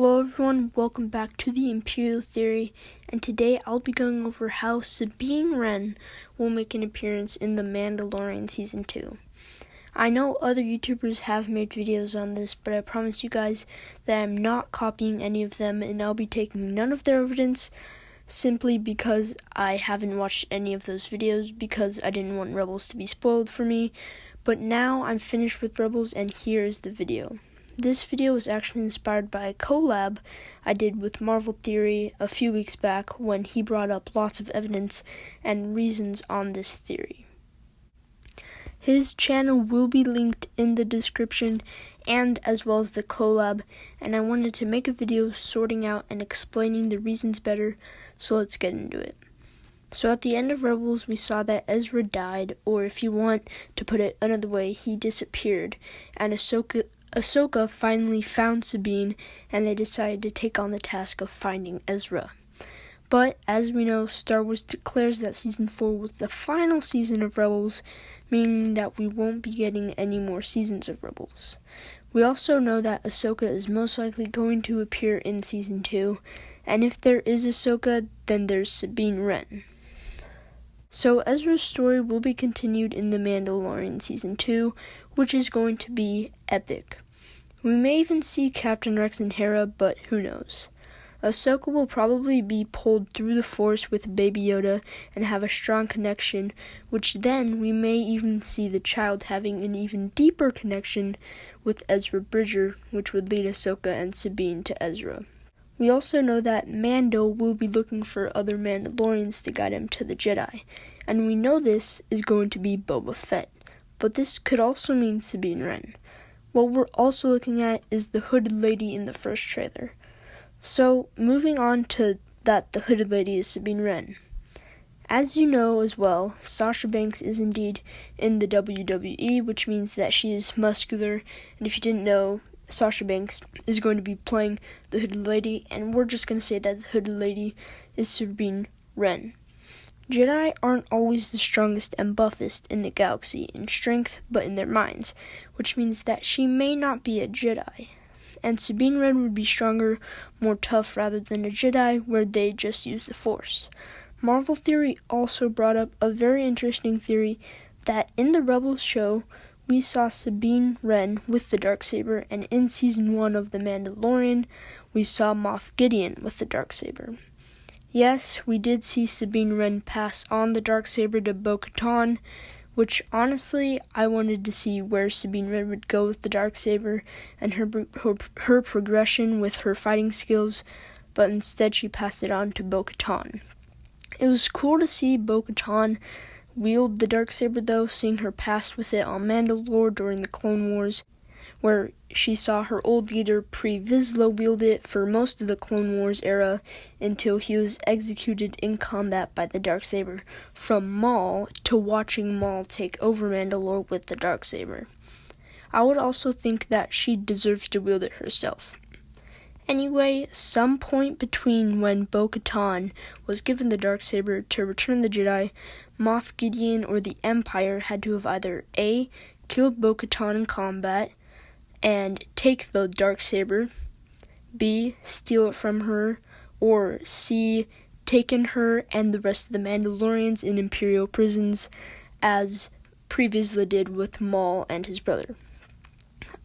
Hello everyone, welcome back to the Imperial Theory, and today I'll be going over how Sabine Wren will make an appearance in the Mandalorian Season 2. I know other YouTubers have made videos on this, but I promise you guys that I'm not copying any of them, and I'll be taking none of their evidence simply because I haven't watched any of those videos because I didn't want Rebels to be spoiled for me. But now I'm finished with Rebels, and here is the video. This video was actually inspired by a collab I did with Marvel Theory a few weeks back when he brought up lots of evidence and reasons on this theory. His channel will be linked in the description and as well as the collab, and I wanted to make a video sorting out and explaining the reasons better, so let's get into it. So at the end of Rebels, we saw that Ezra died, or if you want to put it another way, he disappeared, and Ahsoka finally found Sabine, and they decided to take on the task of finding Ezra. But, as we know, Star Wars declares that Season 4 was the final season of Rebels, meaning that we won't be getting any more seasons of Rebels. We also know that Ahsoka is most likely going to appear in Season 2, and if there is Ahsoka, then there's Sabine Wren. So Ezra's story will be continued in The Mandalorian Season 2, which is going to be epic. We may even see Captain Rex and Hera, but who knows. Ahsoka will probably be pulled through the Force with Baby Yoda and have a strong connection, which then we may even see the child having an even deeper connection with Ezra Bridger, which would lead Ahsoka and Sabine to Ezra. We also know that Mando will be looking for other Mandalorians to guide him to the Jedi, and we know this is going to be Boba Fett, but this could also mean Sabine Wren. What we're also looking at is the hooded lady in the first trailer. So, moving on to that the hooded lady is Sabine Wren. As you know as well, Sasha Banks is indeed in the WWE, which means that she is muscular, and if you didn't know, Sasha Banks is going to be playing the hooded lady, and we're just going to say that the hooded lady is Sabine Wren. Jedi aren't always the strongest and buffest in the galaxy in strength, but in their minds, which means that she may not be a Jedi. And Sabine Wren would be stronger, more tough rather than a Jedi where they just use the Force. Marvel Theory also brought up a very interesting theory that in the Rebels show, we saw Sabine Wren with the Dark Saber, and in Season 1 of The Mandalorian, we saw Moff Gideon with the Dark Saber. Yes, we did see Sabine Wren pass on the Dark Saber to Bo Katan, which honestly, I wanted to see where Sabine Wren would go with the Dark Saber and her progression with her fighting skills, but instead she passed it on to Bo Katan. It was cool to see Bo Katan wield the Dark Saber though, seeing her pass with it on Mandalore during the Clone Wars, where she saw her old leader Pre Vizsla wield it for most of the Clone Wars era until he was executed in combat by the Dark Saber, from Maul to watching Maul take over Mandalore with the Dark Saber. I would also think that she deserves to wield it herself. Anyway, some point between when Bo Katan was given the Dark Saber to return the Jedi, Moff Gideon or the Empire had to have either A. killed Bo Katan in combat and take the Dark Saber, B. steal it from her, or C. taken her and the rest of the Mandalorians in Imperial prisons, as Pre Vizsla did with Maul and his brother.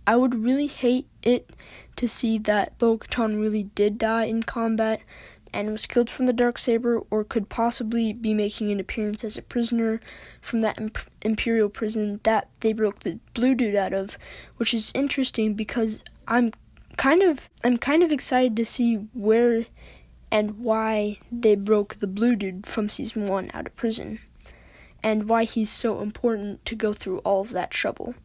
I would really hate it to see that Bo Katan really did die in combat and was killed from the Dark Saber, or could possibly be making an appearance as a prisoner from that Imperial prison that they broke the blue dude out of, which is interesting because I'm kind of excited to see where and why they broke the blue dude from Season 1 out of prison, and why he's so important to go through all of that trouble.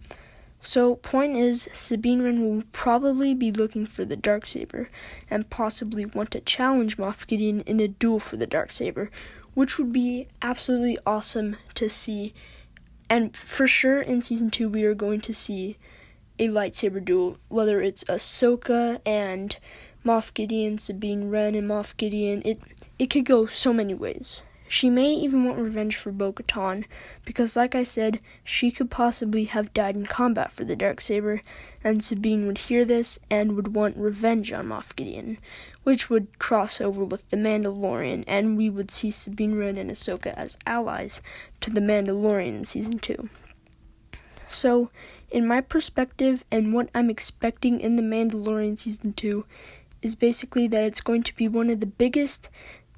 So, point is, Sabine Wren will probably be looking for the Dark Saber, and possibly want to challenge Moff Gideon in a duel for the Dark Saber, which would be absolutely awesome to see. And for sure, in Season 2, we are going to see a lightsaber duel, whether it's Ahsoka and Moff Gideon, Sabine Wren and Moff Gideon. It could go so many ways. She may even want revenge for Bo Katan, because like I said, she could possibly have died in combat for the Dark Saber, and Sabine would hear this and would want revenge on Moff Gideon, which would cross over with the Mandalorian, and we would see Sabine Wren and Ahsoka as allies to the Mandalorian in Season 2. So, in my perspective, and what I'm expecting in the Mandalorian Season 2, is basically that it's going to be one of the biggest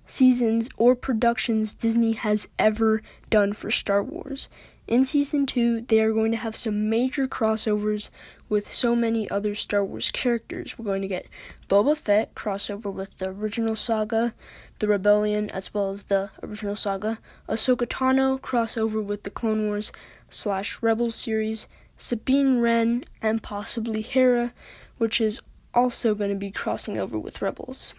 seasons or productions Disney has ever done for Star Wars. In Season 2, they are going to have some major crossovers with so many other Star Wars characters. We're going to get Boba Fett crossover with the original saga, the Rebellion, as well as the original saga, Ahsoka Tano crossover with the Clone Wars / Rebels series, Sabine Wren, and possibly Hera, which is also going to be crossing over with Rebels.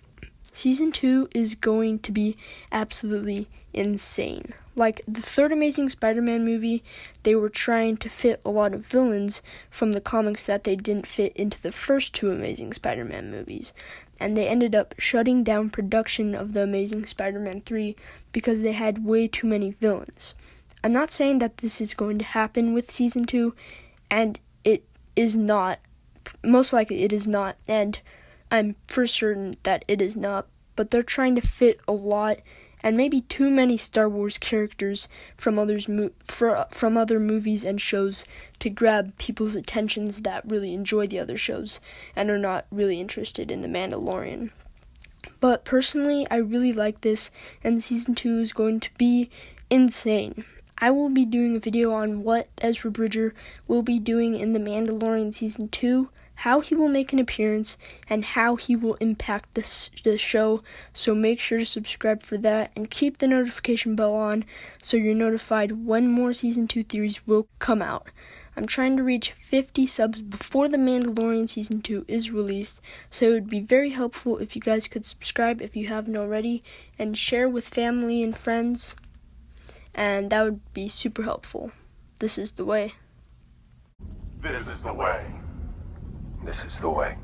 Season 2 is going to be absolutely insane. Like the third Amazing Spider-Man movie, they were trying to fit a lot of villains from the comics that they didn't fit into the first two Amazing Spider-Man movies. And they ended up shutting down production of the Amazing Spider-Man 3 because they had way too many villains. I'm not saying that this is going to happen with Season 2, and it is not. Most likely it is not, and I'm for certain that it is not, but they're trying to fit a lot and maybe too many Star Wars characters from other movies and shows to grab people's attentions that really enjoy the other shows and are not really interested in The Mandalorian. But personally, I really like this, and Season 2 is going to be insane. I will be doing a video on what Ezra Bridger will be doing in The Mandalorian Season 2, how he will make an appearance, and how he will impact the show, so make sure to subscribe for that, and keep the notification bell on so you're notified when more Season 2 theories will come out. I'm trying to reach 50 subs before The Mandalorian Season 2 is released, so it would be very helpful if you guys could subscribe if you haven't already, and share with family and friends. And that would be super helpful. This is the way. This is the way. This is the way.